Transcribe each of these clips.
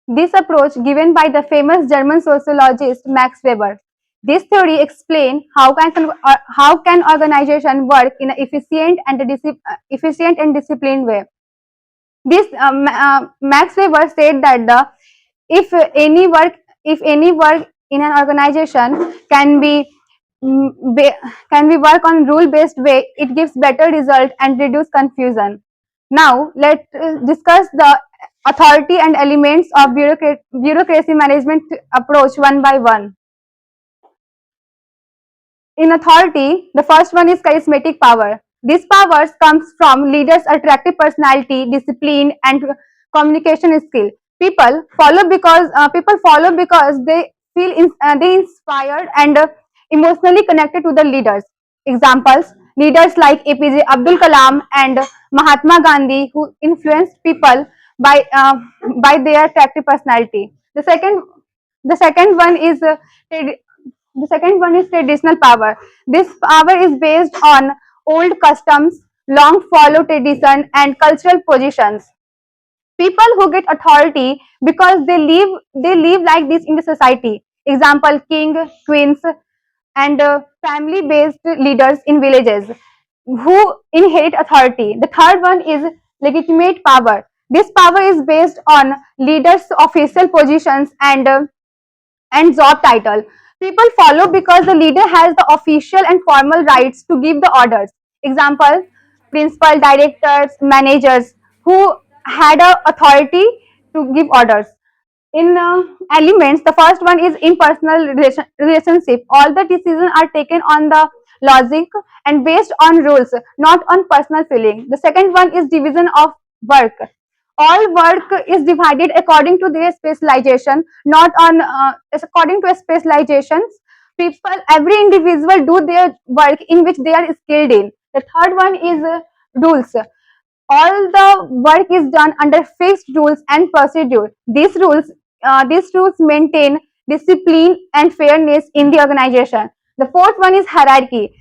This approach given by the famous German sociologist Max Weber. This theory explains how can organization work in an efficient and disciplined way. This Max Weber said that if any work in an organization can be work on rule based way, it gives better result and reduce confusion. Now let's discuss the authority and elements of bureaucracy management approach one by one. In authority, the first one is charismatic power. This power comes from leaders' attractive personality, discipline, and communication skill. People follow because they feel they inspired and emotionally connected to the leaders. Examples: leaders like APJ Abdul Kalam and Mahatma Gandhi, who influenced people by their attractive personality. The second one is the second one is traditional power. This power is based on old customs, long followed tradition, and cultural positions. People who get authority because they live like this in the society. Example: king, queens, and family based leaders in villages who inherit authority. The third one is legitimate power. This power is based on leaders' official positions and job title. People follow because the leader has the official and formal rights to give the orders. Example: principal, directors, managers who had a authority to give orders. In elements, the first one is impersonal relationship. All the decisions are taken on the logic and based on rules, not on personal feeling. The second one is division of work. All work is divided according to their specialization, not on according to specializations. Every individual do their work in which they are skilled in. The third one is rules. All the work is done under fixed rules and procedure. These rules maintain discipline and fairness in the organization. The fourth one is hierarchy.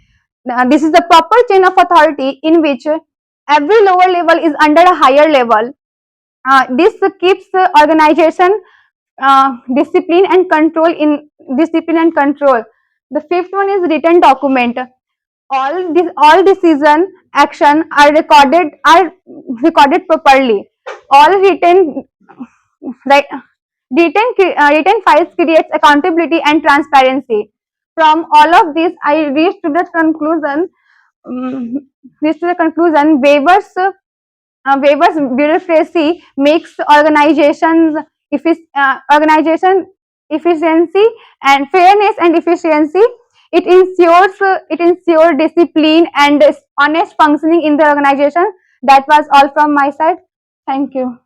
This is the proper chain of authority in which every lower level is under a higher level. This keeps the organization discipline and control. The fifth one is written document. All decision action are recorded properly. All like written files creates accountability and transparency. From all of this, I reached to the conclusion. Um, reached to the conclusion. Weber's bureaucracy makes organization efficiency and fairness and efficiency. It ensures discipline and honest functioning in the organization. That was all from my side. Thank you.